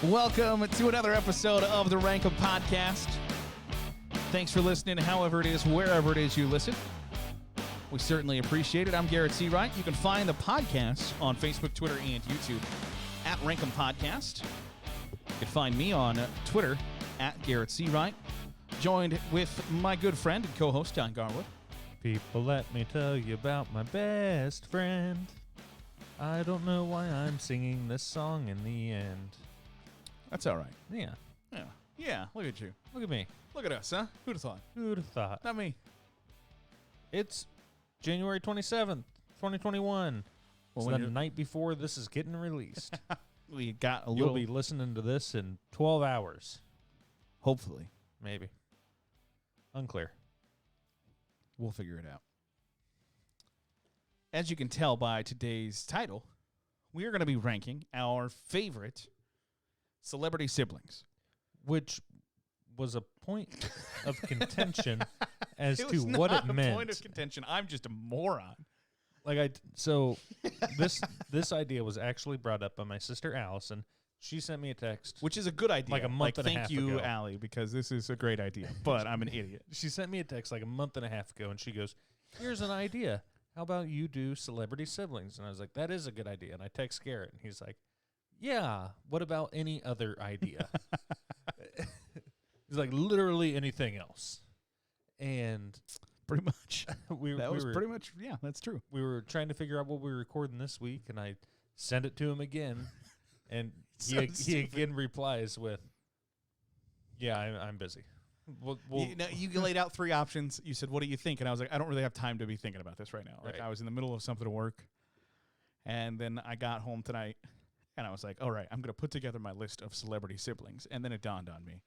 Welcome to another episode of the Rank 'Em Podcast. Thanks for listening, however it is, wherever it is you listen. We certainly appreciate it. I'm Garrett Seawright. You can find the podcast on Facebook, Twitter, and YouTube at Rank 'Em Podcast. You can find me on Twitter at Garrett Seawright, joined with my good friend and co-host, John Garwood. People, let me tell you about my best friend. I don't know why I'm singing this song in the end. That's all right. Yeah. Yeah, look at you. Look at me. Look at us, huh? Who'd have thought? Who'd have thought? Not me. It's January 27th, 2021. Well, It's the night before this is getting released. We got a You'll little... be listening to this in 12 hours. Hopefully. Maybe. Unclear. We'll figure it out. As you can tell by today's title, we are going to be ranking our favorite celebrity siblings. Which was a point of contention as It to was what not it a meant. point of contention. I'm just a moron. So this idea was actually brought up by my sister Allison. She sent me a text, Which is a good idea. Like a month and a half Thank you, ago. Allie, because this is a great idea. But I'm an idiot. She sent me a text like a month and a half ago, and she goes, "Here's an idea. How about you do celebrity siblings?" And I was like, "That is a good idea." And I text Garrett, and he's like, "Yeah, what about any other idea?" He's like, "Literally anything else." And Pretty much. we That was were pretty much, yeah, that's true. we were trying to figure out what we were recording this week, and I sent it to him again, and So he again replies with, "Yeah, I'm busy." Well, You laid out three options. You said, "What do you think?" And I was like, "I don't really have time to be thinking about this right now." Like, Right. I was in the middle of something to work, and then I got home tonight, and I was like, "All right, I'm going to put together my list of celebrity siblings." And then it dawned on me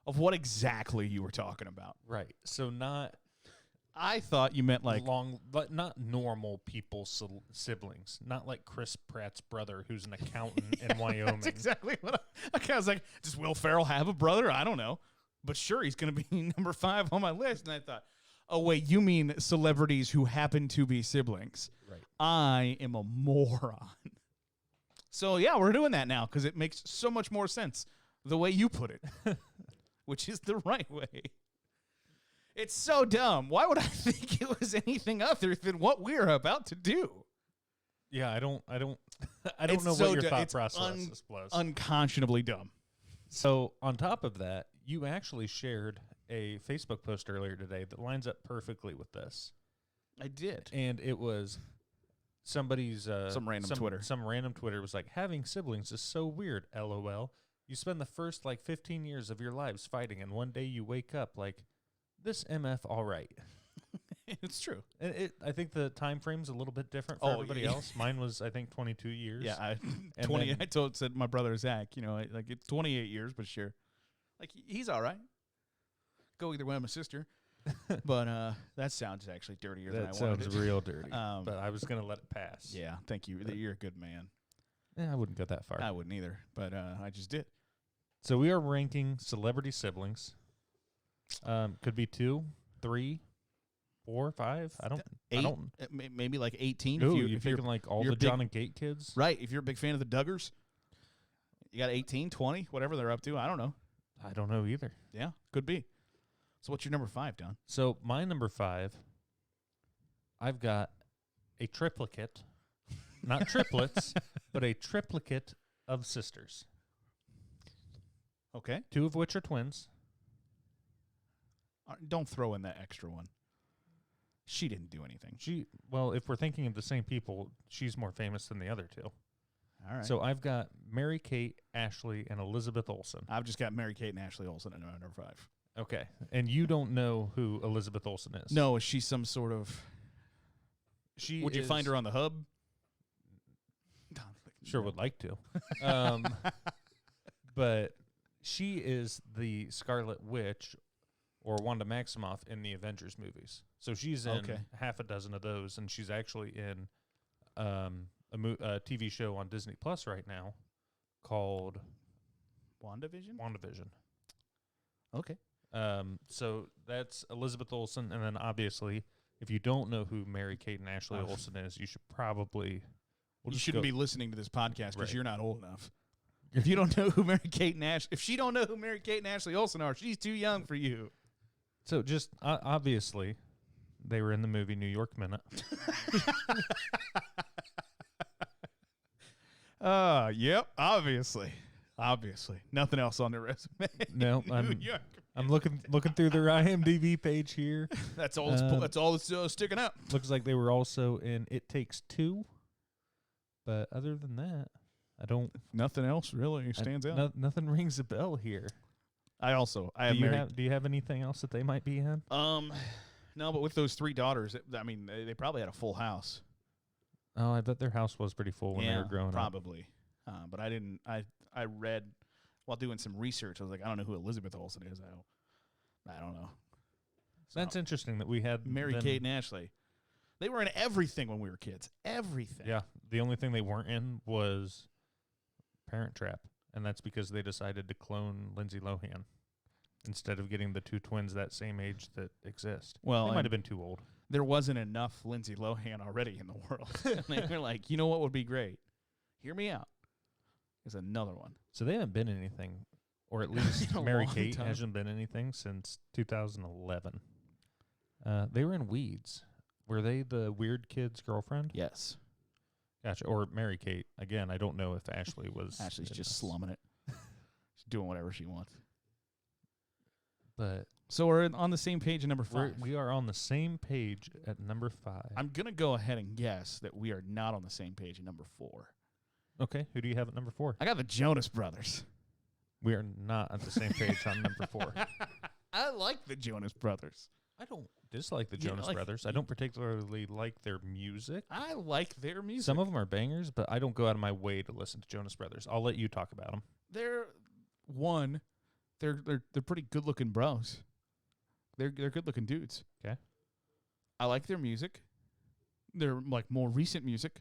of what exactly you were talking about. right. So not I thought you meant like long, but not normal people's siblings. Not like Chris Pratt's brother, who's an accountant in Wyoming. That's exactly what I was like, does Will Ferrell have a brother? I don't know. But sure, he's going to be number 5 on my list. And I thought, oh, wait, you mean celebrities who happen to be siblings. Right. I am a moron. So, yeah, we're doing that now because it makes so much more sense the way you put it, which is the right way. It's so dumb. Why would I think it was anything other than what we're about to do? Yeah, I don't know It's what so your dumb. thought It's process was. Unconscionably dumb. So on top of that, you actually shared a Facebook post earlier today that lines up perfectly with this. I did. And it was somebody's Some random Twitter. Some random Twitter was like, "Having siblings is so weird, LOL. You spend the first 15 years of your lives fighting, and one day you wake up like, this MF all right." It's true. And I think the time frame's a little bit different for Oh, everybody yeah. else. Mine was, I think, 22 years. Yeah, And 20. then- I said my brother Zach. Like it's 28 years, but sure, like he's all right. Go either way. I'm a sister, but that sounds actually dirtier than I That wanted sounds it. real dirty. Um, But I was going to let it pass. Yeah, thank you. You're a good man. I wouldn't go that far. I wouldn't either, but I just did. So we are ranking celebrity siblings. Could be 2, 3, 4, 5. I don't. Maybe like 18. Ooh, if you're picking like all you're the big- John and Kate kids? Right. If you're a big fan of the Duggars, you got 18, 20, whatever they're up to. I don't know. I don't know either. Yeah, could be. So what's your number 5, Don? So my number 5, I've got a triplicate, not triplets, but a triplicate of sisters. Okay. 2 of which are twins. Don't throw in that extra one. She didn't do anything. Well, if we're thinking of the same people, she's more famous than the other 2. All right. So I've got Mary Kate, Ashley, and Elizabeth Olsen. I've just got Mary Kate and Ashley Olsen at number 5. Okay. And you don't know who Elizabeth Olsen is? No, is she some sort of... Would you find her on the hub? Sure would like to. But she is the Scarlet Witch or Wanda Maximoff in the Avengers movies. So she's in half a dozen of those, and she's actually in a TV show on Disney Plus right now called WandaVision? Okay. So that's Elizabeth Olsen, and then obviously, if you don't know who Mary Kate and Ashley Olsen is, you should probably... You shouldn't be listening to this podcast because Right. you're not old enough. If you don't know who Mary-Kate and Ashley, if she don't know who Mary-Kate and Ashley Olsen are, she's too young for you. So just obviously, they were in the movie New York Minute. Yep, obviously. Nothing else on their resume. No, I'm looking through their IMDb page here. That's all. That's all that's sticking out. Looks like they were also in It Takes Two. But other than that, I don't. Nothing else really stands out. Nothing rings a bell here. Do you have anything else that they might be in? No, but with those 3 daughters, they probably had a full house. Oh, I bet their house was pretty full when they were growing probably. But I didn't. I read while doing some research. I was like, I don't know who Elizabeth Olsen is. I don't know. So That's interesting that we had Mary-Kate and Ashley. They were in everything when we were kids. Everything. Yeah. The only thing they weren't in was Parent Trap, and that's because they decided to clone Lindsay Lohan instead of getting the 2 twins that same age that exist. Well, they might have been too old. There wasn't enough Lindsay Lohan already in the world. They were like, you know what would be great? Hear me out. There's another one. So they haven't been in anything, or at least Mary-Kate hasn't been anything since 2011. They were in Weeds. Were they the weird kid's girlfriend? Yes. Gotcha. Or Mary-Kate. Again, I don't know if Ashley was. Ashley's just slumming it. She's doing whatever she wants. But so we're on the same page at number 5. We are on the same page at number 5. I'm going to go ahead and guess that we are not on the same page at number 4. Okay. Who do you have at number 4? I got the Jonas Brothers. We are not on the same page on number 4. I like the Jonas Brothers. I don't dislike the Jonas Brothers. I don't particularly like their music. I like their music. Some of them are bangers, but I don't go out of my way to listen to Jonas Brothers. I'll let you talk about them. They're pretty good-looking bros. They're good-looking dudes. Okay. I like their music. They're like more recent music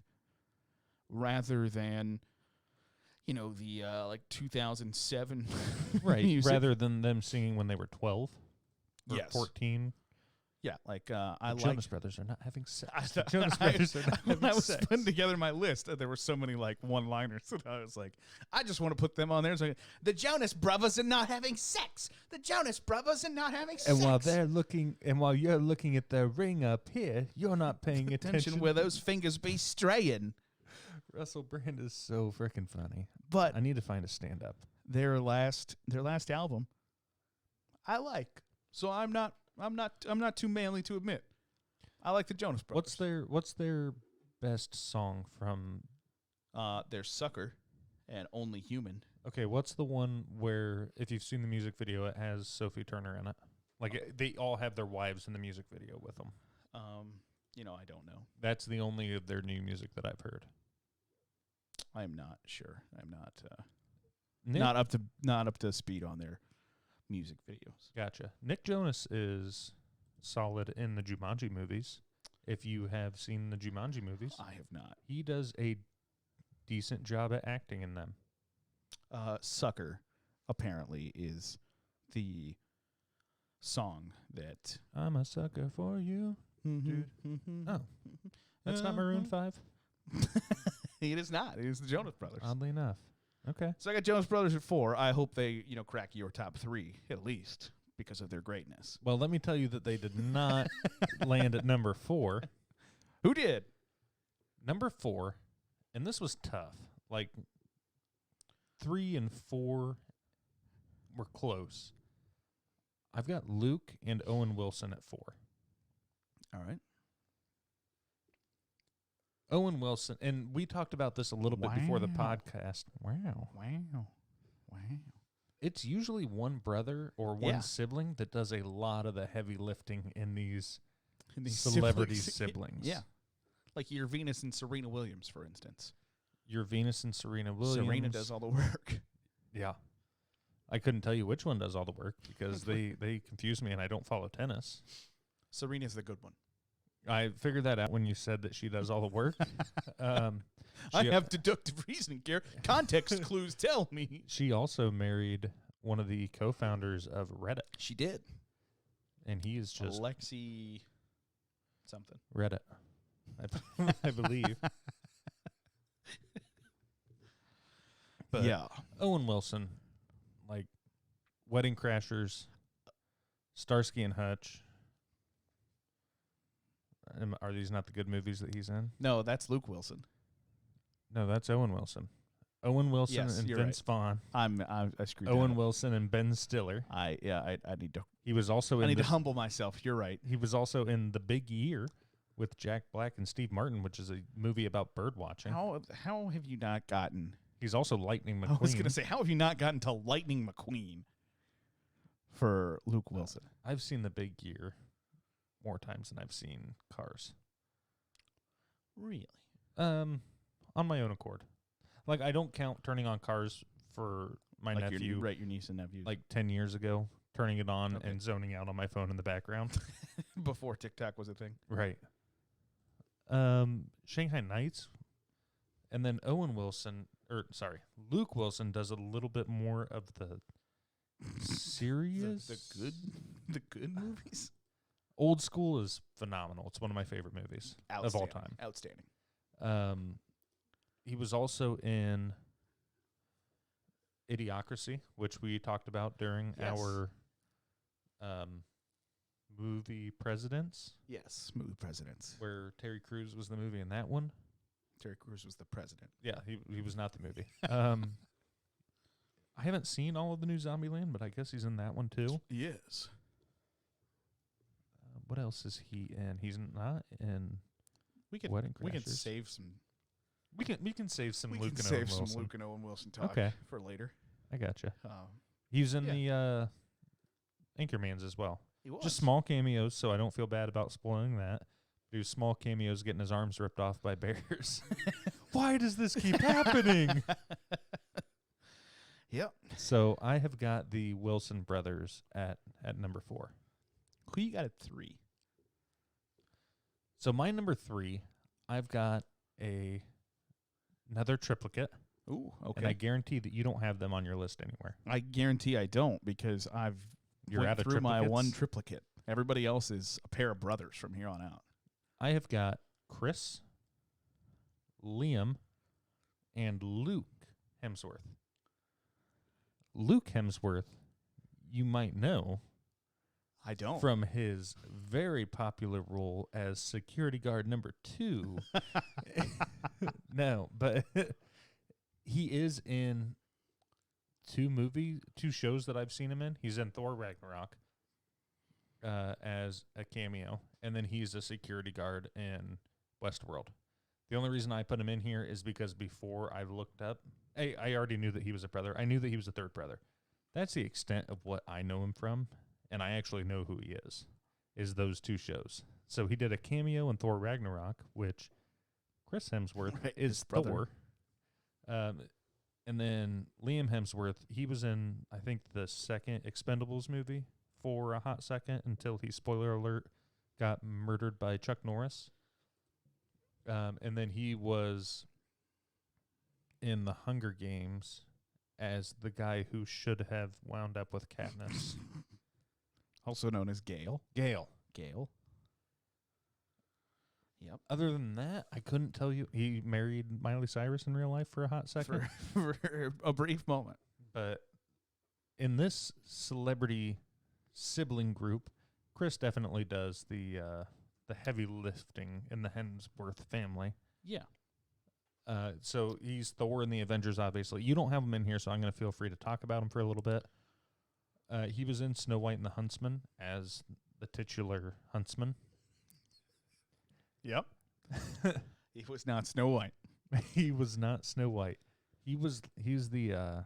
rather than the 2007 right music. Rather than them singing when they were 12 or 14. Yeah, Jonas Brothers are not having sex. The Jonas Brothers are not having sex. When I was putting together my list, there were so many one-liners that I was like, I just want to put them on there. So the Jonas Brothers are not having sex. The Jonas Brothers are not having sex. And while you're looking at the ring up here, you're not paying attention where those fingers be straying. Russell Brand is so freaking funny. But I need to find a stand-up. Their last album, I like. So I'm not too manly to admit. I like the Jonas Brothers. What's their best song from? Their Sucker and Only Human. Okay, what's the one where, if you've seen the music video, it has Sophie Turner in it? They all have their wives in the music video with them. I don't know. That's the only of their new music that I've heard. I'm not sure. I'm not up to speed on their music videos. Gotcha. Nick Jonas is solid in the Jumanji movies. If you have seen the Jumanji movies, I have not. He does a decent job at acting in them. Sucker apparently is the song that I'm a sucker for you. Dude. Oh, that's not Maroon 5? It is not. It is the Jonas Brothers. Oddly enough. Okay. So I got Jonas Brothers at 4. I hope they, crack your top 3 at least because of their greatness. Well, let me tell you that they did not land at number 4. Who did? Number 4, and this was tough. 3 and 4 were close. I've got Luke and Owen Wilson at 4. All right. Owen Wilson, and we talked about this a little bit before the podcast. Wow. It's usually one brother or one sibling that does a lot of the heavy lifting in these celebrity siblings. Yeah. Like your Venus and Serena Williams, for instance. Your Venus and Serena Williams. Serena does all the work. Yeah. I couldn't tell you which one does all the work because they confuse me and I don't follow tennis. Serena's the good one. I figured that out when you said that she does all the work. I have deductive reasoning, Garrett. Context clues tell me. She also married one of the co-founders of Reddit. She did. And he is just... Alexi something. Reddit, I believe. But yeah. Owen Wilson, like Wedding Crashers, Starsky and Hutch. Are these not the good movies that he's in? No, that's Luke Wilson. No, that's Owen Wilson. Owen Wilson and Vince Vaughn. I screwed Owen Wilson and Ben Stiller. I need to. He was also. I need to humble myself. You're right. He was also in The Big Year with Jack Black and Steve Martin, which is a movie about bird watching. How have you not gotten? He's also Lightning McQueen. I was going to say, how have you not gotten to Lightning McQueen for Luke Wilson? I've seen The Big Year more times than I've seen Cars. Really? On my own accord. Like, I don't count turning on Cars for my nephew. Your niece and nephew. Like 10 years ago, turning it on and zoning out on my phone in the background. Before TikTok was a thing. Right. Shanghai Nights. And then Luke Wilson does a little bit more of the serious. the good movies. Old School is phenomenal. It's one of my favorite movies of all time. Outstanding. He was also in Idiocracy, which we talked about during our movie Presidents. Yes, movie Presidents. Where Terry Crews was the movie in that one. Terry Crews was the president. Yeah, he was not the movie. I haven't seen all of the new Zombieland, but I guess he's in that one too. Yes. What else is he in? He's not in Wedding Crashers. We can save some. We can save some Luke and Owen save Wilson. some Luke and Owen Wilson talk for later. I gotcha. He was in the Anchormans as well. He was. Just small cameos, so I don't feel bad about spoiling that. He was small cameos getting his arms ripped off by bears. Why does this keep happening? Yep. So I have got the Wilson brothers at number 4. Who you got at 3? So my number 3, I've got another triplicate. Ooh, okay. And I guarantee that you don't have them on your list anywhere. I guarantee I don't because You're went out of through my triplicates? one triplicate. Everybody else is a pair of brothers from here on out. I have got Chris, Liam, and Luke Hemsworth. Luke Hemsworth, you might know. I don't. From his very popular role as security guard number 2. No, but he is in 2 shows that I've seen him in. He's in Thor Ragnarok as a cameo, and then he's a security guard in Westworld. The only reason I put him in here is because before I looked up, I already knew that he was a brother. I knew that he was a third brother. That's the extent of what I know him from, and I actually know who he is those 2 shows. So he did a cameo in Thor Ragnarok, which Chris Hemsworth is Thor. And then Liam Hemsworth, he was in, I think, the second Expendables movie for a hot second until he, spoiler alert, got murdered by Chuck Norris. And then he was in the Hunger Games as the guy who should have wound up with Katniss. Also known as Gale. Gale. Yep. Other than that, I couldn't tell you. He married Miley Cyrus in real life for a hot second. For a brief moment. But in this celebrity sibling group, Chris definitely does the heavy lifting in the Hemsworth family. Yeah. So he's Thor in the Avengers, obviously. You don't have him in here, so I'm going to feel free to talk about him for a little bit. He was in Snow White and the Huntsman as the titular huntsman. Yep. He was not Snow White. He was not Snow White. He's the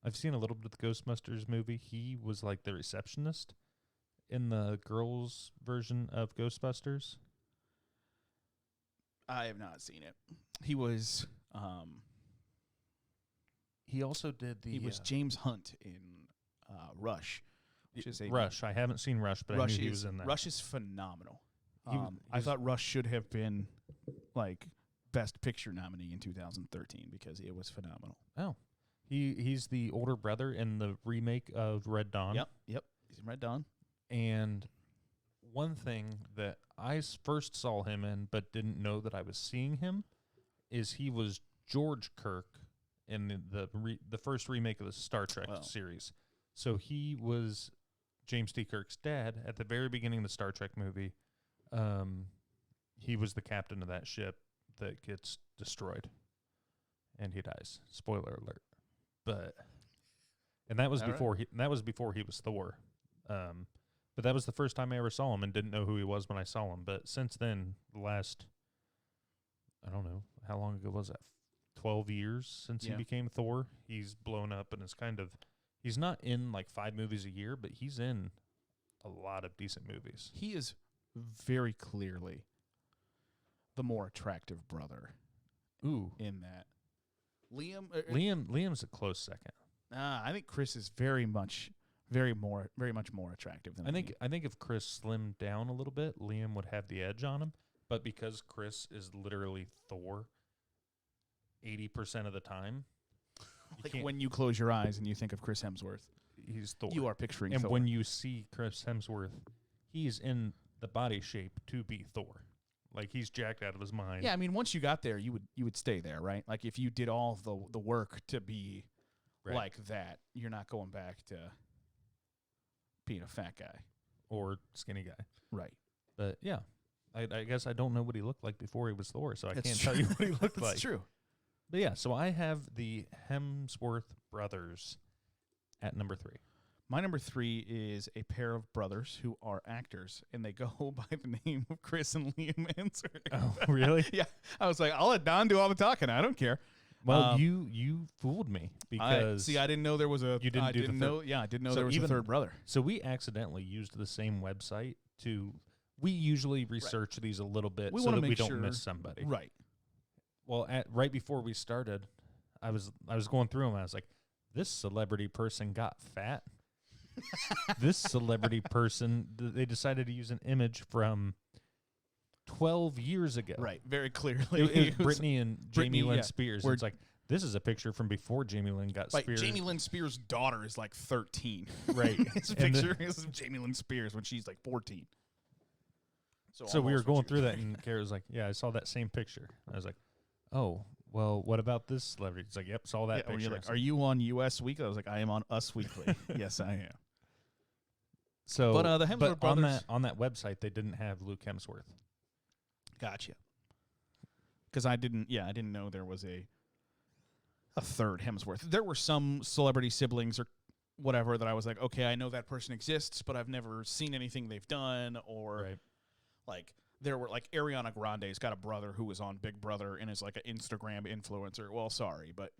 I've seen a little bit of the Ghostbusters movie. He was like the receptionist in the girls' version of Ghostbusters. I have not seen it. He was he also did he was James Hunt in Rush. Which is Rush. I haven't seen Rush, but Rush I knew he was in that. Rush is phenomenal. I thought Rush should have been like Best Picture nominee in 2013 because it was phenomenal. Oh. He's the older brother in the remake of Red Dawn. Yep. He's in Red Dawn. And one thing that I first saw him in but didn't know that I was seeing him is he was George Kirk in the first remake of the Star Trek series. So he was James T. Kirk's dad at the very beginning of the Star Trek movie. He was the captain of that ship that gets destroyed, and he dies. Spoiler alert. And that was before he was Thor. But that was the first time I ever saw him and didn't know who he was when I saw him. But since then, I don't know, how long ago was that? 12 years since he became Thor. He's blown up and he's not in like 5 movies a year, but he's in a lot of decent movies. He is very clearly the more attractive brother. Ooh. In that. Liam's a close second. I think Chris is very much more attractive than Liam. I think if Chris slimmed down a little bit, Liam would have the edge on him. But because Chris is literally Thor 80% of the time, like when you close your eyes and you think of Chris Hemsworth, he's Thor. You are picturing and Thor. When you see Chris Hemsworth, he's in the body shape to be Thor. Like he's jacked out of his mind. Yeah, I mean, once you got there, you would stay there, right? Like if you did all the work to be like that, you're not going back to being a fat guy or skinny guy, right? But yeah, I guess I don't know what he looked like before he was Thor, so I can't tell you what he looked like. That's true. But yeah, so I have the Hemsworth brothers at number 3. My number 3 is a pair of brothers who are actors, and they go by the name of Chris and Liam Hemsworth. Oh, really? Yeah. I was like, I'll let Don do all the talking. I don't care. Well, you fooled me because I didn't know there was a. You didn't know. Yeah, I didn't know there was a third brother. So we accidentally used the same website to. We usually research these a little bit so that we don't miss somebody. Right. Well, right before we started, I was going through them. I was like, this celebrity person got fat. This celebrity person, they decided to use an image from 12 years ago. Right, very clearly. It was Britney and Jamie Lynn Spears. It's like, this is a picture from before Jamie Lynn got like speared. Jamie Lynn Spears' daughter is like 13. Right. This picture is of Jamie Lynn Spears when she's like 14. So we were going through that, and Garrett was like, yeah, I saw that same picture. I was like, oh, well, what about this celebrity? He's like, yep, saw that picture. You're like, are you on U.S. Weekly? I was like, I am on Us Weekly. Yes, I am. So, but the Hemsworth brothers on that website, they didn't have Luke Hemsworth. Gotcha. Because I didn't know there was a third Hemsworth. There were some celebrity siblings or whatever that I was like, okay, I know that person exists, but I've never seen anything they've done. Or like there were like Ariana Grande's got a brother who was on Big Brother and is like an Instagram influencer. Well, sorry, but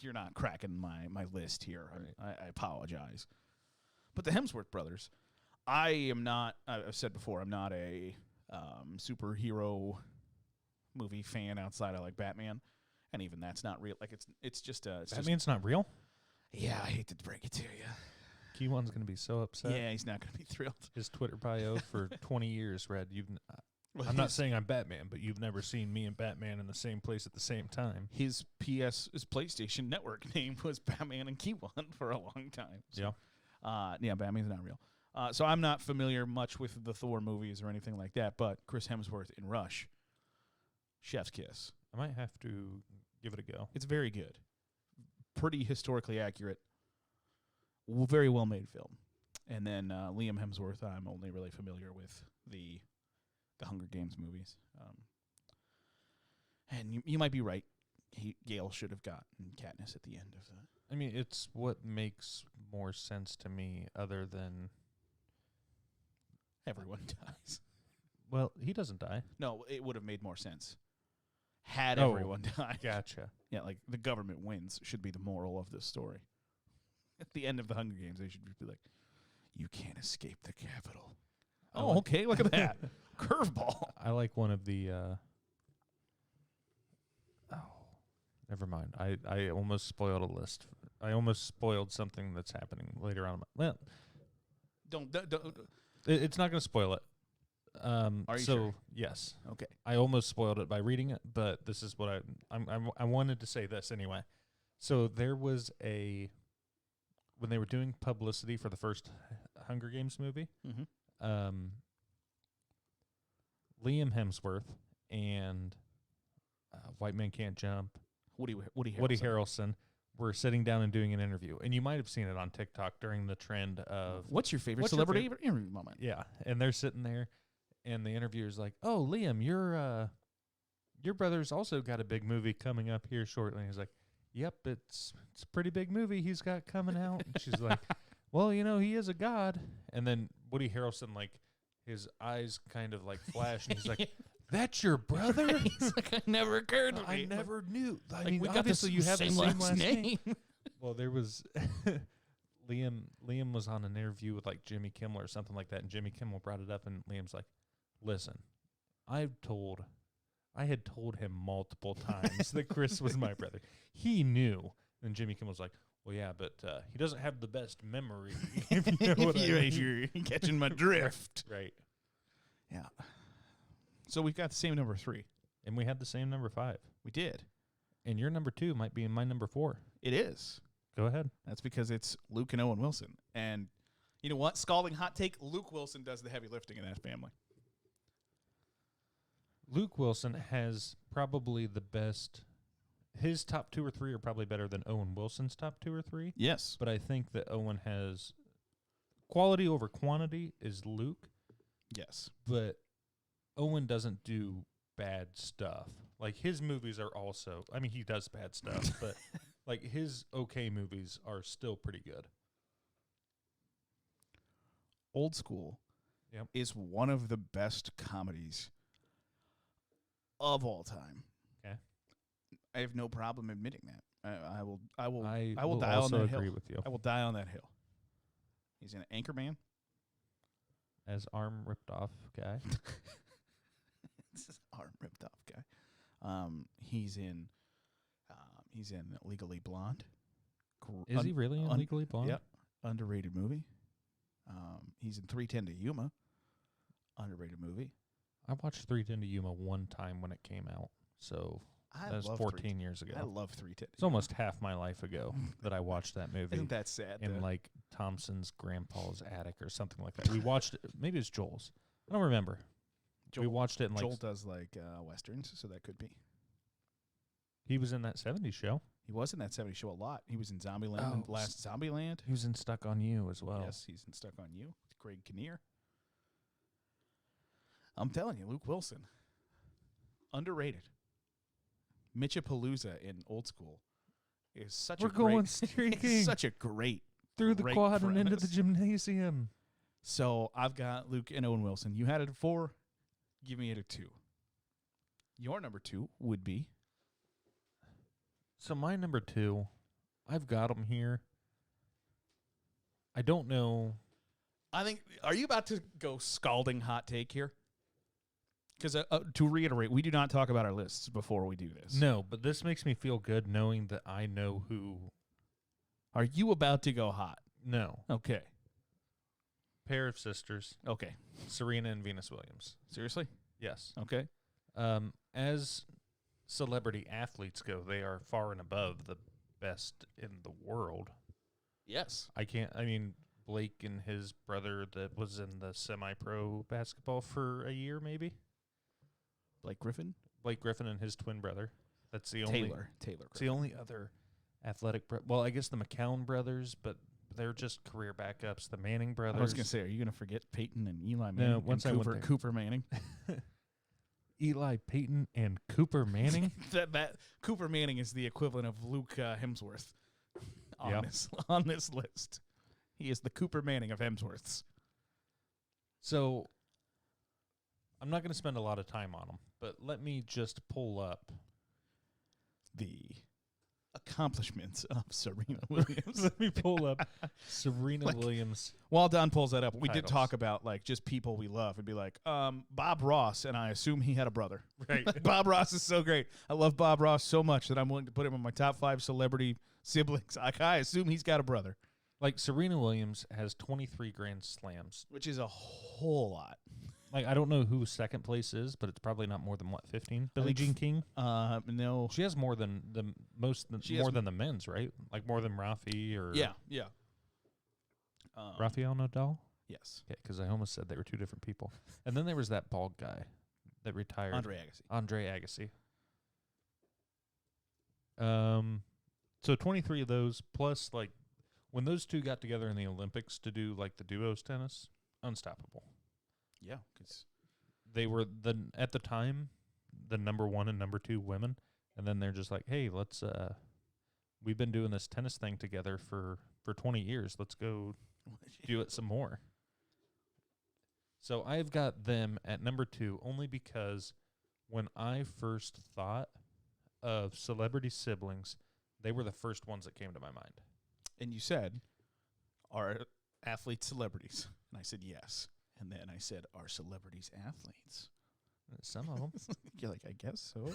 you're not cracking my list here. Right. I apologize. But the Hemsworth brothers, I've said before, I'm not a superhero movie fan outside of like Batman, and even that's not real. Like it's just Batman's not real. Yeah, I hate to break it to you. Keywan's gonna be so upset. Yeah, he's not gonna be thrilled. His Twitter bio for 20 years read, I'm not saying I'm Batman, but you've never seen me and Batman in the same place at the same time. His PlayStation Network name was Batman and Keywan for a long time. So, yeah, Batman's not real. So I'm not familiar much with the Thor movies or anything like that, but Chris Hemsworth in Rush, chef's kiss. I might have to give it a go. It's very good. Pretty historically accurate. Very well-made film. And then Liam Hemsworth, I'm only really familiar with the Hunger Games movies. And you might be right. Gale should have gotten Katniss at the end of that. I mean, it's what makes more sense to me other than... Everyone dies. Well, he doesn't die. No, it would have made more sense had everyone died. Gotcha. Yeah, like the government wins should be the moral of this story. At the end of the Hunger Games, they should be like, you can't escape the Capitol. Oh, okay, look at that. Curveball. I like one of the... never mind. I almost spoiled a list. I almost spoiled something that's happening later on. Well, don't. It's not going to spoil it. Are you sure? Yes. Okay. I almost spoiled it by reading it, but this is what I wanted to say this anyway. So there was when they were doing publicity for the first Hunger Games movie, Liam Hemsworth and White Man Can't Jump. Woody Woody Harrelson were sitting down and doing an interview. And you might have seen it on TikTok during the trend of... What's your favorite celebrity interview moment? Yeah, and they're sitting there, and the interviewer's like, "Oh, Liam, your brother's also got a big movie coming up here shortly." And he's like, "Yep, it's a pretty big movie he's got coming out." And she's like, "Well, he is a god." And then Woody Harrelson, like, his eyes kind of like flash, and he's like, "That's your brother?" He's like, "It never occurred to me. I never knew. I Like, mean, we got obviously the you have the same same last name." Well, there was Liam was on an interview with like Jimmy Kimmel or something like that, and Jimmy Kimmel brought it up, and Liam's like, "Listen, I had told him multiple times that Chris was my brother. He knew." And Jimmy Kimmel's like, "Well, yeah, but he doesn't have the best memory." If you know what I mean. You're catching my drift. Right. Yeah. So we've got the same number 3. And we had the same number 5. We did. And your number 2 might be in my number 4. It is. Go ahead. That's because it's Luke and Owen Wilson. And you know what? Scalding hot take, Luke Wilson does the heavy lifting in that family. Luke Wilson has probably the best. His top 2 or 3 are probably better than Owen Wilson's top 2 or 3. Yes. But I think that Owen has quality over quantity is Luke. Yes. But Owen doesn't do bad stuff. Like, his movies are also, I mean, he does bad stuff, but like his okay movies are still pretty good. Old School is one of the best comedies of all time. Okay. I have no problem admitting that. I will die also on that agree hill. with you. I will die on that hill. He's in Anchorman. As arm ripped off guy. This is arm ripped off guy. He's in Legally Blonde. Is he really in Legally Blonde? Yep. Underrated movie. He's in 3:10 to Yuma. Underrated movie. I watched 3:10 to Yuma one time when it came out. So that was 14 years ago. I love 3:10. It's almost half my life ago that I watched that movie. Isn't that sad? In like Thompson's grandpa's attic or something like that. We watched it. Maybe it's Joel's. I don't remember. We watched it in like... Joel does like westerns, so that could be. He was in that 70s show. He was in that 70s show a lot. He was in Zombieland, last Zombieland. He was in Stuck on You as well. Yes, he's in Stuck on You with Greg Kinnear. I'm telling you, Luke Wilson, underrated. Mitchapalooza in Old School is such We're going streaking. such a great through the quad premise. and into the gymnasium. So I've got Luke and Owen Wilson. You had it at 4. Give me it at 2. Your number 2 would be? So my number 2, I've got him here. I don't know. I think, are you about to go scalding hot take here? Because to reiterate, we do not talk about our lists before we do this. No, but this makes me feel good knowing that I know who. Are you about to go hot? No. Okay. Pair of sisters. Okay. Serena and Venus Williams. Seriously? Yes. Okay. As celebrity athletes go, they are far and above the best in the world. Yes. I mean, Blake and his brother that was in the semi-pro basketball for a year, maybe. Blake Griffin and his twin brother. That's the Taylor. It's the only other athletic. Well, I guess the McCown brothers, but they're just career backups. The Manning brothers. I was going to say, are you going to forget Peyton and Eli Manning? No, once I went there. Cooper Manning. Eli Peyton and Cooper Manning. that Cooper Manning is the equivalent of Luke Hemsworth on this list. He is the Cooper Manning of Hemsworths. So I'm not going to spend a lot of time on them, but let me just pull up the accomplishments of Serena Williams. Let me pull up Serena Williams. While Don pulls that up, we did titles. talk about like just people we love and be like, Bob Ross, and I assume he had a brother. Right. Bob Ross is so great. I love Bob Ross so much that I'm willing to put him in my top 5 celebrity siblings. I assume he's got a brother. Like Serena Williams has 23 Grand Slams, which is a whole lot. Like, I don't know who second place is, but it's probably not more than, 15? Billie Jean King? No. She has more than the than the men's, right? Like, more than Rafi or... Yeah. Rafael Nadal? Yes. Okay, because I almost said they were two different people. And then there was that bald guy that retired. Andre Agassi. So 23 of those, plus, like, when those two got together in the Olympics to do, like, the duos tennis, unstoppable. Yeah, because they were, at the time, the number 1 and number 2 women, and then they're just like, hey, let's, we've been doing this tennis thing together for 20 years. Let's go do it some more. So I've got them at number 2 only because when I first thought of celebrity siblings, they were the first ones that came to my mind. And you said, are athletes celebrities? And I said, yes. And then I said, are celebrities athletes? Some of them. You're like, I guess so.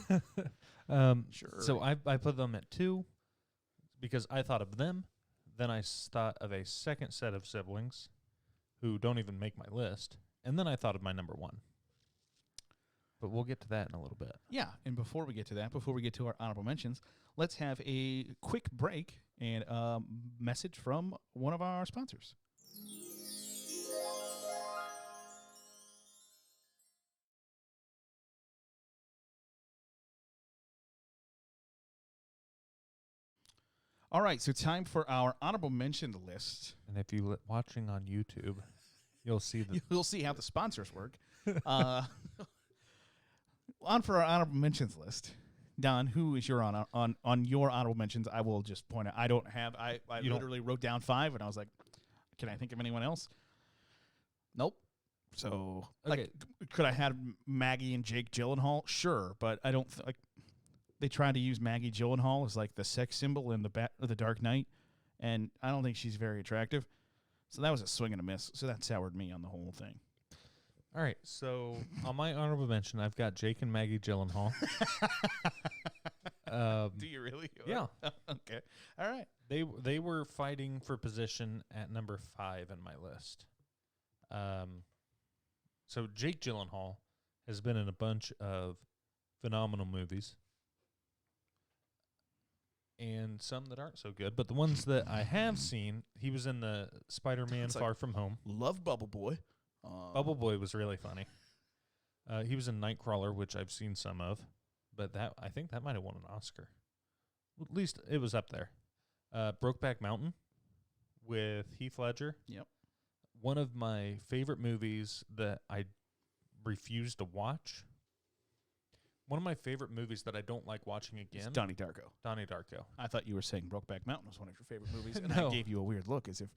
Sure. So I put them at 2 because I thought of them. Then I thought of a second set of siblings who don't even make my list. And then I thought of my number 1. But we'll get to that in a little bit. Yeah, and before we get to that, before we get to our honorable mentions, let's have a quick break and a message from one of our sponsors. All right, so time for our honorable mention list. And if you're watching on YouTube, you'll see you'll see how the sponsors work. On for our honorable mentions list. Don, who is your on your honorable mentions? I will just point out. I don't have. I literally wrote down 5, and I was like, "Can I think of anyone else?" Nope. So, like, could I have Maggie and Jake Gyllenhaal? Sure, but I don't like. They tried to use Maggie Gyllenhaal as like the sex symbol in the Dark Knight, and I don't think she's very attractive. So that was a swing and a miss. So that soured me on the whole thing. All right, so on my honorable mention, I've got Jake and Maggie Gyllenhaal. Do you really? Yeah. Okay. All right. They were fighting for position at number 5 in my list. So Jake Gyllenhaal has been in a bunch of phenomenal movies, and some that aren't so good. But the ones that I have seen, he was in the Spider-Man Far From Home. Love Bubble Boy. Bubble Boy was really funny. He was in Nightcrawler, which I've seen some of, but I think that might have won an Oscar. At least it was up there. Brokeback Mountain with Heath Ledger. Yep. One of my favorite movies that I refuse to watch. One of my favorite movies that I don't like watching again. It's Donnie Darko. Donnie Darko. I thought you were saying Brokeback Mountain was one of your favorite movies, and No. I gave you a weird look as if,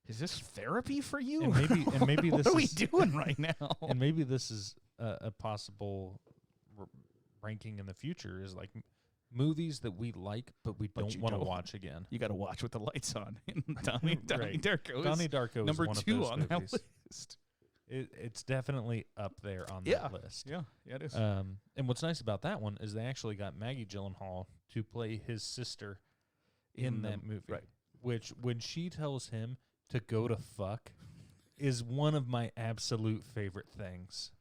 is this therapy for you? And maybe what this are we is doing right now? And maybe this is a possible ranking in the future is like movies that we like, but we don't want to watch again. You got to watch with the lights on. Donnie Darko. Donnie Darko number is one 2 of those on movies. that list. It's definitely up there on that list. Yeah, it is. And what's nice about that one is they actually got Maggie Gyllenhaal to play his sister in that movie. Right. Which, when she tells him to go to fuck, is one of my absolute favorite things.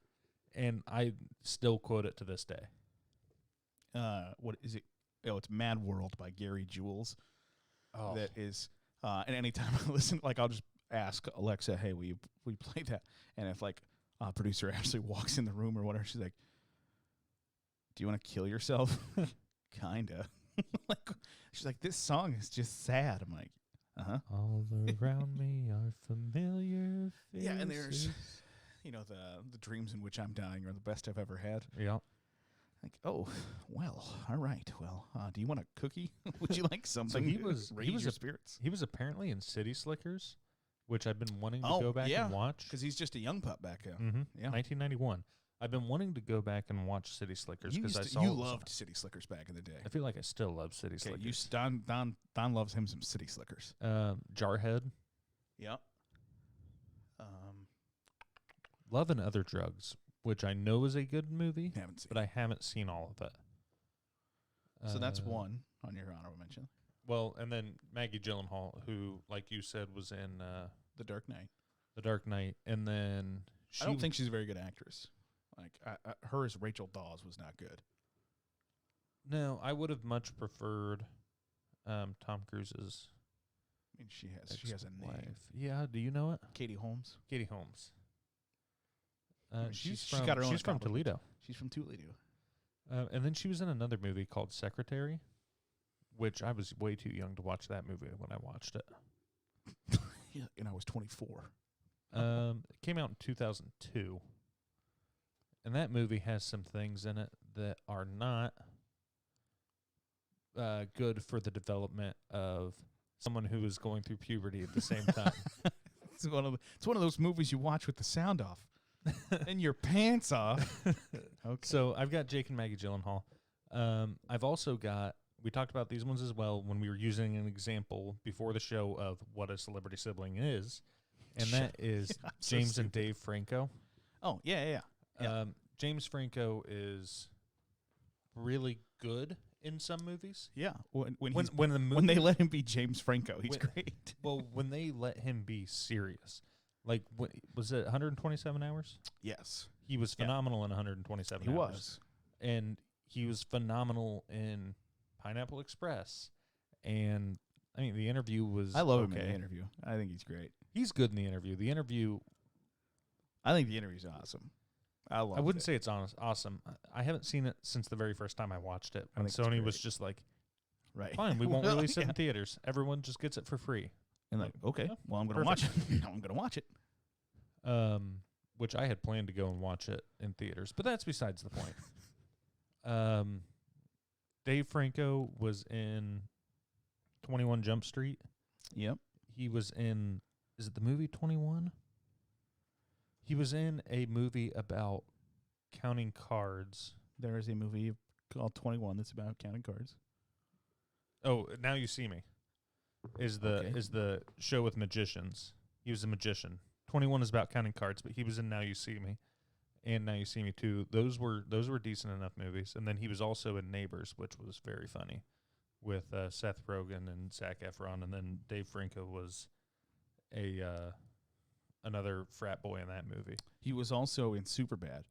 And I still quote it to this day. What is it? Oh, it's Mad World by Gary Jules. Oh. That is, and anytime I listen, like, I'll just ask Alexa, hey, will you play that? And if, like, producer Ashley walks in the room or whatever, she's like, do you want to kill yourself? Kinda. Like, she's like, this song is just sad. I'm like, uh-huh. All around me are familiar faces. Yeah, and there's, the dreams in which I'm dying are the best I've ever had. Yeah. Like, oh, well, all right. Well, do you want a cookie? Would you like something? So he was your spirits. He was apparently in City Slickers, which I've been wanting to go back and watch. Because he's just a young pup back then. Mm-hmm. Yeah. 1991. I've been wanting to go back and watch City Slickers because I saw you loved City Slickers back in the day. I feel like I still love City Slickers. Don loves him some City Slickers. Jarhead. Yep. Love and Other Drugs, which I know is a good movie, haven't seen. but I haven't seen all of it. So that's one on your honorable mention. Well, and then Maggie Gyllenhaal, who, like you said, was in The Dark Knight. The Dark Knight, and then I don't think she's a very good actress. Like her as Rachel Dawes was not good. No, I would have much preferred Tom Cruise's. I mean, she has a name. Yeah, do you know it? Katie Holmes. Katie Holmes. I mean, She's got her own from Toledo. She's from Toledo. And then she was in another movie called Secretary, which I was way too young to watch that movie when I watched it. Yeah, and I was 24. It came out in 2002. And that movie has some things in it that are not good for the development of someone who is going through puberty at the same time. It's one of those movies you watch with the sound off and your pants off. Okay. So I've got Jake and Maggie Gyllenhaal. I've also got, we talked about these ones as well when we were using an example before the show of what a celebrity sibling is, and that is James and Dave Franco. Oh, yeah. James Franco is really good in some movies. Yeah. When they let him be James Franco, he's great. Well, when they let him be serious. Like, was it 127 hours? Yes. He was phenomenal in 127 hours. He was. And he was phenomenal in Pineapple Express. And, I mean, the interview was I love him in the interview. I think he's great. He's good in the interview. I think the interview's awesome. I wouldn't say it's awesome. I haven't seen it since the very first time I watched it. When I think Sony was just like, right, fine, we won't release it in theaters. Everyone just gets it for free. And like, okay, well, I'm going to watch it. I'm going to watch it. Which I had planned to go and watch it in theaters, but that's besides the point. Dave Franco was in 21 Jump Street. Yep. He was in, is it the movie 21? He was in a movie about counting cards. There is a movie called 21 that's about counting cards. Oh, Now You See Me is the show with magicians. He was a magician. 21 is about counting cards, but he was in Now You See Me and Now You See Me Too. Those were decent enough movies. And then he was also in Neighbors, which was very funny, with Seth Rogen and Zac Efron. And then Dave Franco was another frat boy in that movie. He was also in Superbad.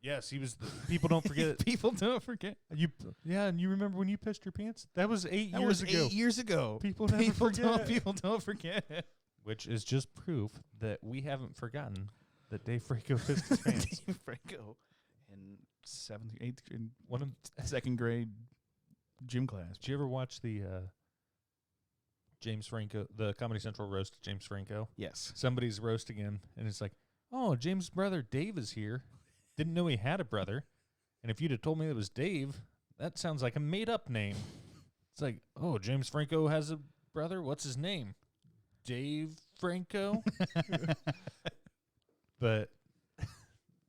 Yes, he was. People don't forget it. People don't forget. And you remember when you pissed your pants? That was 8 years ago. That was 8 years ago. People never forget. People don't forget. Which is just proof that we haven't forgotten that Dave Franco pissed his pants. Dave Franco in 7th, 8th, in second grade gym class. Did you ever watch the James Franco, the Comedy Central roast of James Franco? Yes. Somebody's roasting him, and it's like, oh, James' brother Dave is here. Didn't know he had a brother. And if you'd have told me it was Dave, that sounds like a made-up name. It's like, oh, James Franco has a brother? What's his name? Dave Franco? But,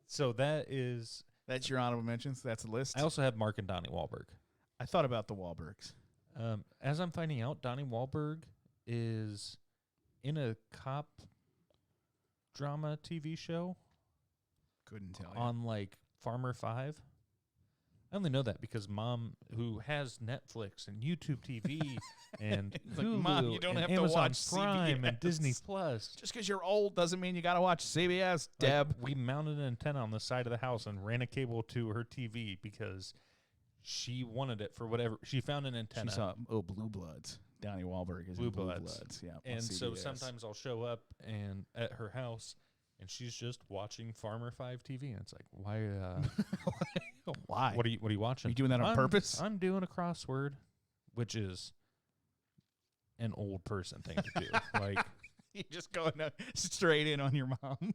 so that's your honorable mentions? That's the list? I also have Mark and Donnie Wahlberg. I thought about the Wahlbergs. As I'm finding out, Donnie Wahlberg is in a cop drama TV show. Couldn't tell you. On like Farmer 5. I only know that because Mom, who has Netflix and YouTube TV and Hulu, Mom, you don't have Amazon to watch Prime CBS. and Disney Plus. Just because you're old doesn't mean you got to watch CBS, Deb. Like, we mounted an antenna on the side of the house and ran a cable to her TV because she wanted it for whatever. She found an antenna. She saw, Blue Bloods. Donnie Wahlberg is Blue in Blue Bloods. Bloods. Yeah, and so sometimes I'll show up and at her house, and she's just watching Farmer 5 TV, and it's like, why? Why? What are you watching? Are you doing that on purpose? I'm doing a crossword, which is an old person thing to do. Like, you're just going straight in on your mom.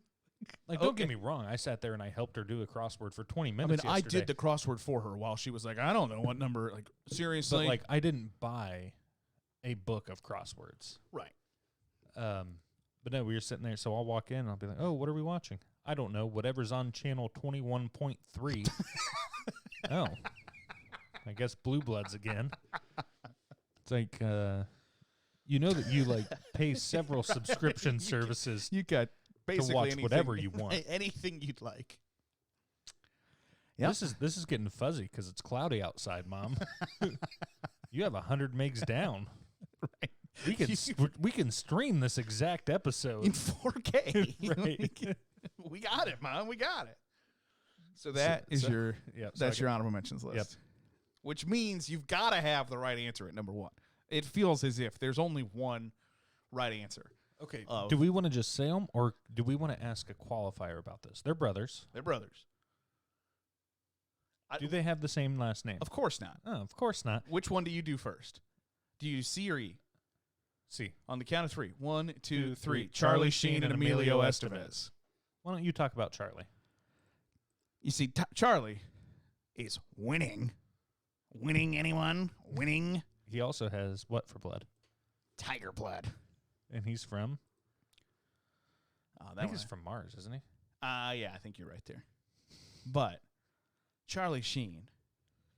Like, don't get me wrong. I sat there and I helped her do a crossword for 20 minutes. I did the crossword for her while she was like, I don't know what number. Like, seriously. But like, I didn't buy a book of crosswords. Right. But no, we were sitting there. So I'll walk in and I'll be like, oh, what are we watching? I don't know. Whatever's on channel 21.3. Oh, I guess Blue Bloods again. It's like, you know that you like pay several subscription services. You got basically to watch whatever you want. Anything you'd like. Yep. This is getting fuzzy because it's cloudy outside, Mom. You have 100 megs down. Right. We can stream this exact episode in 4K. Right. We got it, Mom. We got it. So that's your honorable mentions list. Yep. Which means you've got to have the right answer at number one. It feels as if there's only one right answer. Okay. Do we want to just say them, or do we want to ask a qualifier about this? They're brothers. They're brothers. Do they have the same last name? Of course not. Oh, of course not. Which one do you do first? Do you C or E? C. On the count of 3. 1, 2, 3. Charlie Sheen and Emilio Estevez. Why don't you talk about Charlie? You see, Charlie is winning. Winning, anyone? Winning. He also has what for blood? Tiger blood. And he's from? I think he's from Mars, isn't he? Yeah, I think you're right there. But Charlie Sheen,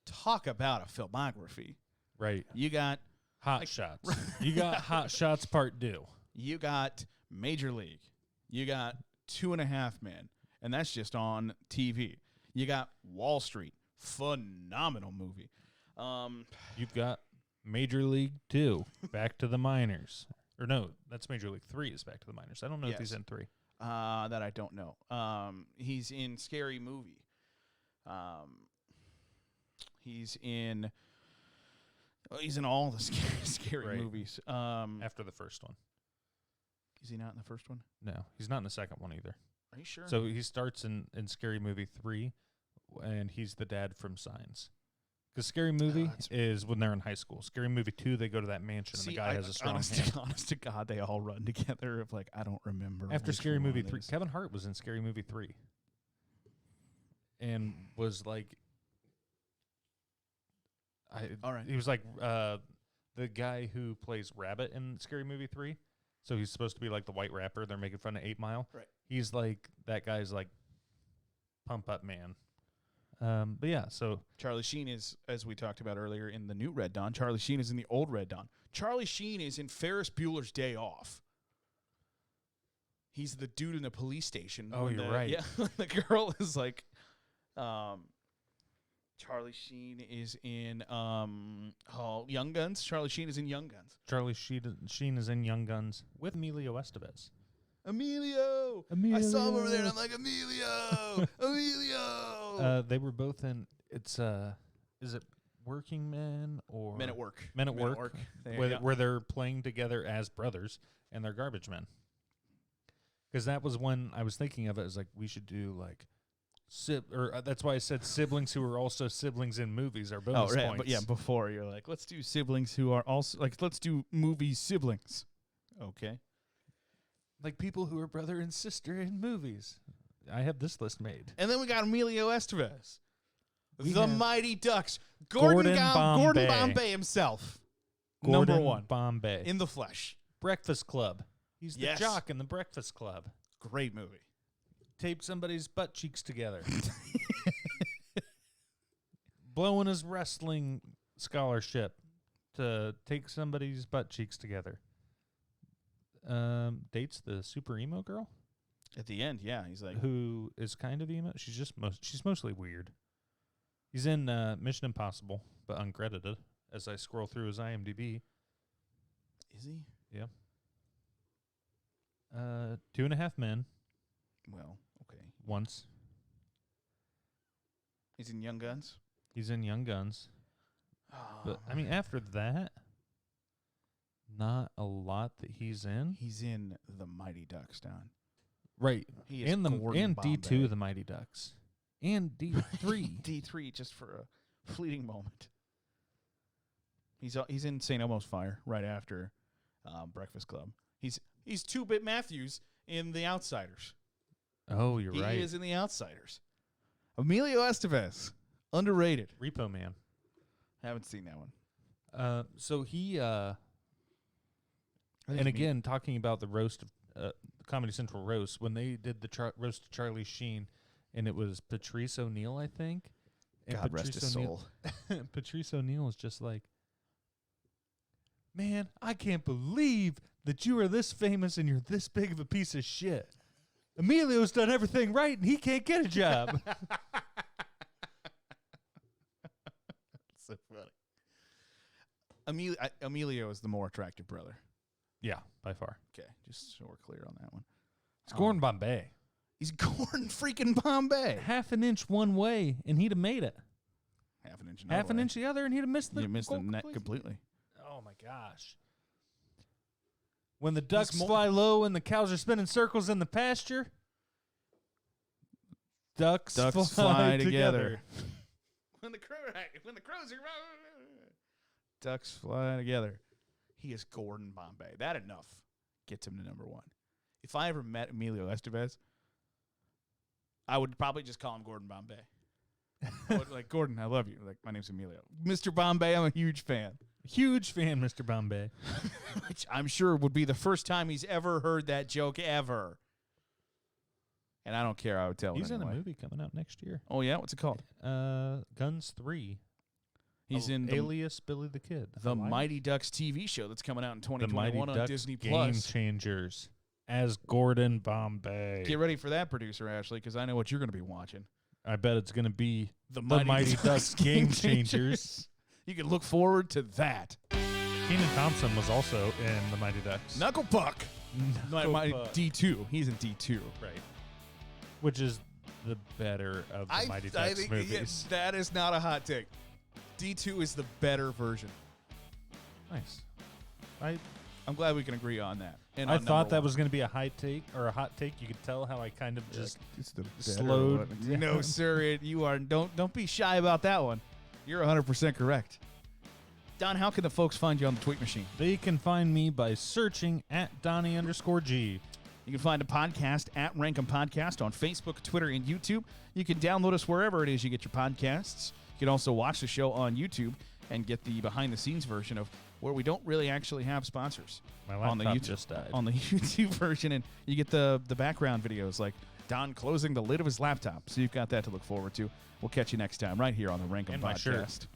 talk about a filmography. Right. You got Hot Shots. You got Hot Shots Part 2. You got Major League. You got 2.5 Men, and that's just on TV. You got Wall Street, phenomenal movie. You've got Major League 2, Back to the Minors. Or no, that's Major League 3 is Back to the Minors. I don't know if he's in 3. That I don't know. He's in Scary Movie. He's in all the scary movies. After the first one. Is he not in the first one? No, he's not in the second one either. Are you sure? So he starts in Scary Movie 3, and he's the dad from Signs. Because Scary Movie is when they're in high school. Scary Movie 2, they go to that mansion, and the guy has a strong hand. Honest to God, they all run together. Of like, I don't remember. After Scary Movie 3, Kevin Hart was in Scary Movie 3. And was like... all right. He was like the guy who plays Rabbit in Scary Movie 3. So he's supposed to be like the white rapper. They're making fun of 8 Mile. Right. He's like, that guy's like pump up man. But yeah, so Charlie Sheen is, as we talked about earlier, in the new Red Dawn. Charlie Sheen is in the old Red Dawn. Charlie Sheen is in Ferris Bueller's Day Off. He's the dude in the police station. Oh, you're right. Yeah, the girl is like, Charlie Sheen is in Young Guns. Charlie Sheen is in Young Guns. Charlie Sheen is in Young Guns with Emilio Estevez. Emilio! I saw him over there, and I'm like, Emilio! Emilio! They were both in, is it Working Men or... Men at Work. Men at Work. Where they're playing together as brothers, and they're garbage men. Because that was when I was thinking of it as like, we should do like... that's why I said siblings who are also siblings in movies are bonus points. But yeah, before you're like, let's do siblings who are also like, let's do movie siblings. Okay. Like people who are brother and sister in movies. I have this list made. And then we got Emilio Estevez, the Mighty Ducks, Gordon Bombay himself, Gordon number 1, Bombay in the flesh. Breakfast Club. He's the jock in the Breakfast Club. Great movie. Taped somebody's butt cheeks together. Blowing his wrestling scholarship to take somebody's butt cheeks together. Dates the super emo girl. At the end, yeah, he's like, who is kind of emo. She's mostly weird. He's in Mission Impossible, but uncredited. As I scroll through his IMDb. Is he? Yeah. 2.5 Men. Well, okay. Once. He's in Young Guns? He's in Young Guns. But, I mean, after that, not a lot that he's in. He's in The Mighty Ducks, Don. Right. He is and Gordon Bombay. D2, The Mighty Ducks. And D3. D3, just for a fleeting moment. He's in St. Elmo's Fire right after Breakfast Club. He's 2-Bit Matthews in The Outsiders. Oh, you're right. He is in The Outsiders. Emilio Estevez, underrated. Repo Man. Haven't seen that one. So he, and again, talking about the roast of Comedy Central roast, when they did the roast of Charlie Sheen, and it was Patrice O'Neal, I think. And God rest his soul. Patrice O'Neal is just like, man, I can't believe that you are this famous and you're this big of a piece of shit. Emilio's done everything right and he can't get a job. So funny. Emilio is the more attractive brother. Yeah, by far. Okay, just so we're clear on that one. It's Gordon Bombay. He's Gordon freaking Bombay. Half an inch one way and he'd have made it. Half an inch the other and he'd have missed the You missed the net completely. Oh my gosh. When the ducks fly low and the cows are spinning circles in the pasture, ducks fly together. When the crows are ducks fly together. He is Gordon Bombay. That enough gets him to number one. If I ever met Emilio Estevez, I would probably just call him Gordon Bombay. Like, Gordon, I love you. Like, my name's Emilio. Mr. Bombay, I'm a huge fan. Huge fan, Mr. Bombay. Which I'm sure would be the first time he's ever heard that joke ever. And I don't care. I would tell him. He's in a movie coming out next year. Oh, yeah? What's it called? Guns 3. He's in Alias Billy the Kid. The Mighty Ducks TV show that's coming out in 2021 on Disney+. Game Changers as Gordon Bombay. Get ready for that, producer Ashley, because I know what you're going to be watching. I bet it's going to be the Mighty Ducks Game Changers. You can look forward to that. Kenan Thompson was also in the Mighty Ducks. Knuckle Puck. Mighty D2. He's in D2. Right. Which is the better of the Mighty Ducks movies. Yes, that is not a hot take. D2 is the better version. Nice. I'm glad we can agree on that. And I thought that was going to be a high take or a hot take. You could tell how I kind of just slowed. No, sir, you are. Don't be shy about that one. You're 100% correct. Don, how can the folks find you on the tweet machine? They can find me by searching at Donnie_G. You can find a podcast at Rankum Podcast on Facebook, Twitter, and YouTube. You can download us wherever it is you get your podcasts. You can also watch the show on YouTube and get the behind-the-scenes version of where we don't really actually have sponsors. My laptop on the YouTube, just died. On the YouTube version, and you get the background videos like Don closing the lid of his laptop. So you've got that to look forward to. We'll catch you next time right here on the Rankum Podcast.